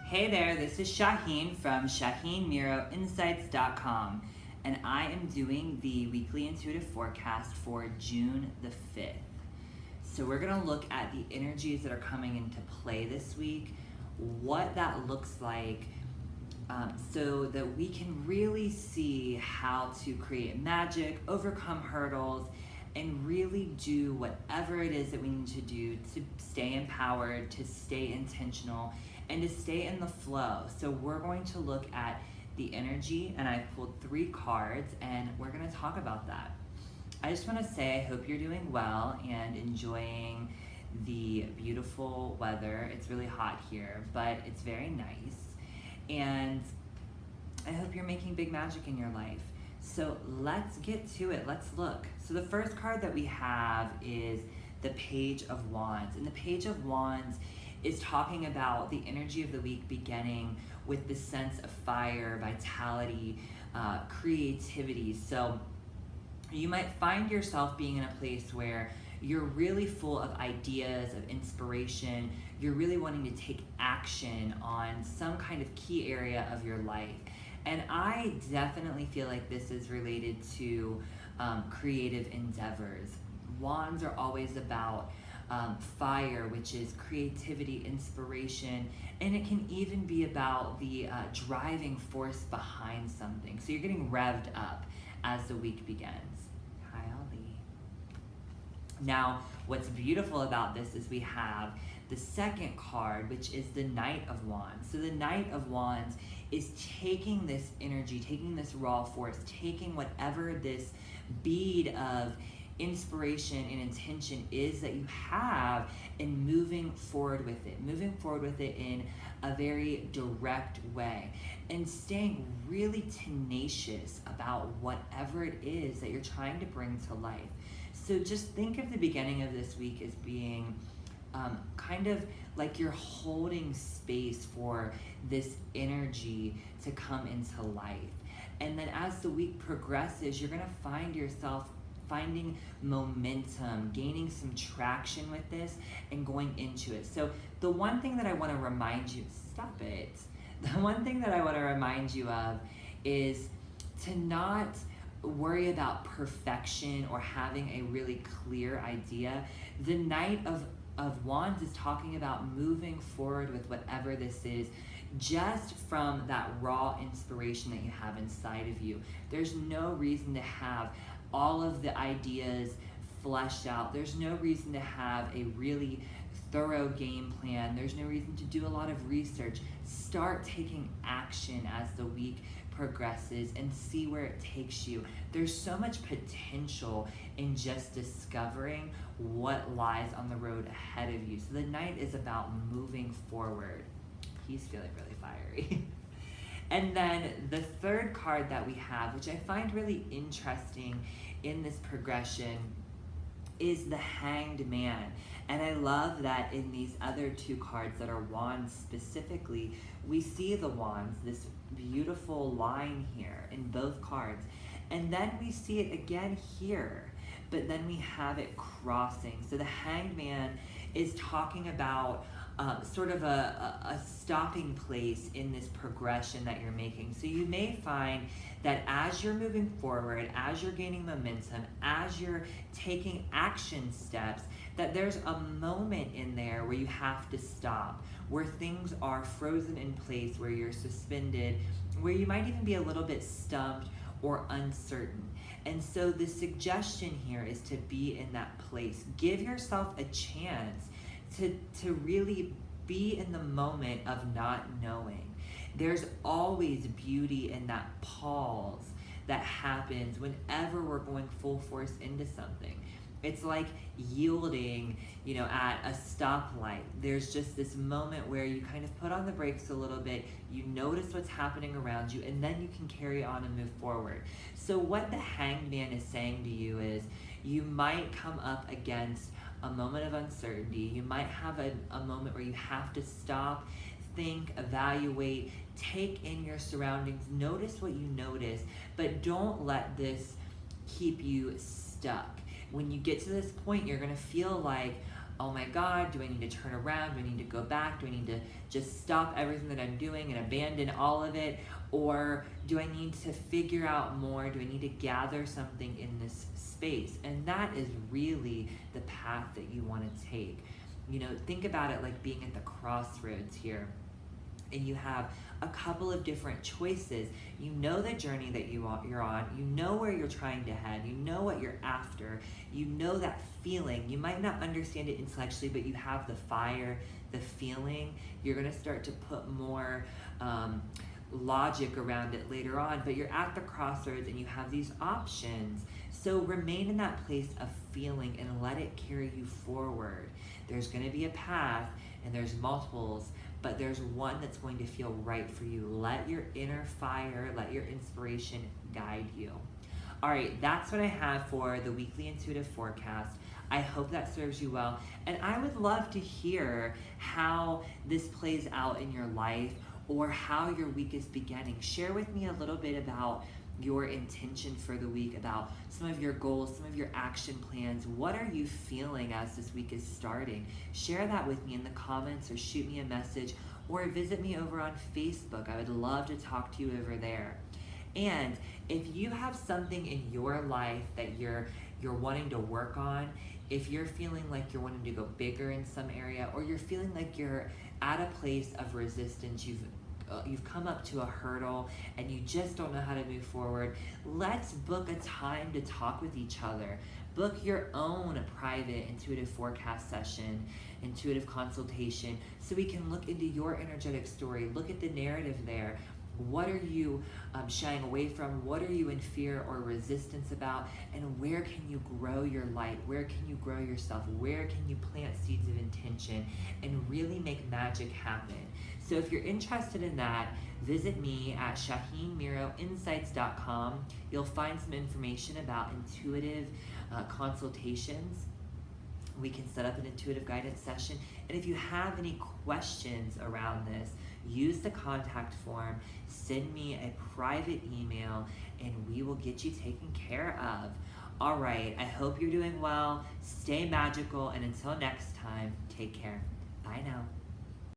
Hey there, this is Shaheen from ShaheenMiroInsights.com, and I am doing the weekly intuitive forecast for June the 5th. So we're going to look at the energies that are coming into play this week, what that looks like, so that we can really see how to create magic, overcome hurdles, and really do whatever it is that we need to do to stay empowered, to stay intentional, and to stay in the flow. So we're going to look at the energy, and I've pulled 3 cards, and we're going to talk about that. I just want to say I hope you're doing well and enjoying the beautiful weather. It's really hot here, but it's very nice. And I hope you're making big magic in your life. So let's get to it. Let's look. So the first card that we have is the Page of Wands. And the Page of Wands is talking about the energy of the week beginning with the sense of fire, vitality, creativity. So you might find yourself being in a place where you're really full of ideas, of inspiration. You're really wanting to take action on some kind of key area of your life. And I definitely feel like this is related to creative endeavors. Wands are always about fire, which is creativity, inspiration, and it can even be about the driving force behind something. So you're getting revved up as the week begins. Hi, Ali. Now, what's beautiful about this is we have the second card, which is the Knight of Wands. So the Knight of Wands is taking this energy, taking this raw force, taking whatever this bead of inspiration and intention is that you have, and moving forward with it in a very direct way, and staying really tenacious about whatever it is that you're trying to bring to life. So just think of the beginning of this week as being kind of like you're holding space for this energy to come into life. And then as the week progresses, you're going to find yourself finding momentum, gaining some traction with this, and going into it. So the one thing that I want to remind you, stop it. The one thing that I want to remind you of is to not worry about perfection or having a really clear idea. The Knight of Wands is talking about moving forward with whatever this is, just from that raw inspiration that you have inside of you. There's no reason to have all of the ideas fleshed out. There's no reason to have a really thorough game plan. There's no reason to do a lot of research. Start taking action as the week progresses and see where it takes you. There's so much potential in just discovering what lies on the road ahead of you. So the Knight is about moving forward. He's feeling really fiery. And then the third card that we have, which I find really interesting in this progression, is the Hanged Man. And I love that in these other 2 cards that are wands specifically, we see the wands, this beautiful line here in both cards. And then we see it again here, but then we have it crossing. So the Hanged Man is talking about sort of a stopping place in this progression that you're making. So you may find that as you're moving forward, as you're gaining momentum, as you're taking action steps, that there's a moment in there where you have to stop, where things are frozen in place, where you're suspended, where you might even be a little bit stumped or uncertain. And so the suggestion here is to be in that place. Give yourself a chance to really be in the moment of not knowing. There's always beauty in that pause that happens whenever we're going full force into something. It's like yielding, at a stoplight. There's just this moment where you kind of put on the brakes a little bit, you notice what's happening around you, and then you can carry on and move forward. So what the Hanged Man is saying to you is, you might come up against a moment of uncertainty. You might have a moment where you have to stop, think, evaluate, take in your surroundings, notice what you notice, but don't let this keep you stuck. When you get to this point, you're going to feel like, oh my God, do I need to turn around? Do I need to go back? Do I need to just stop everything that I'm doing and abandon all of it? Or do I need to figure out more? Do I need to gather something in this space? And that is really the path that you want to take. You know, think about it like being at the crossroads here. And you have a couple of different choices. You know the journey that you're on. You know where you're trying to head. You know what you're after. You know that feeling. You might not understand it intellectually, but you have the fire, the feeling. You're going to start to put more logic around it later on, but you're at the crossroads and you have these options. So remain in that place of feeling and let it carry you forward. There's going to be a path and there's multiples, but there's one that's going to feel right for you. Let your inner fire, let your inspiration guide you. All right, that's what I have for the weekly intuitive forecast. I hope that serves you well. And I would love to hear how this plays out in your life or how your week is beginning. Share with me a little bit about your intention for the week, about some of your goals, some of your action plans. What are you feeling as this week is starting? Share that with me in the comments or shoot me a message or visit me over on Facebook. I would love to talk to you over there. And if you have something in your life that you're wanting to work on, if you're feeling like you're wanting to go bigger in some area, or you're feeling like you're at a place of resistance, you've come up to a hurdle and you just don't know how to move forward, let's book a time to talk with each other. Book your own private intuitive forecast session, intuitive consultation, so we can look into your energetic story, look at the narrative there. What are you shying away from? What are you in fear or resistance about? And where can you grow your light? Where can you grow yourself? Where can you plant seeds of intention and really make magic happen? So if you're interested in that, visit me at ShaheenMiroInsights.com. You'll find some information about intuitive consultations. We can set up an intuitive guidance session. And if you have any questions around this, use the contact form, send me a private email, and we will get you taken care of. All right, I hope you're doing well. Stay magical, and until next time, take care. Bye now.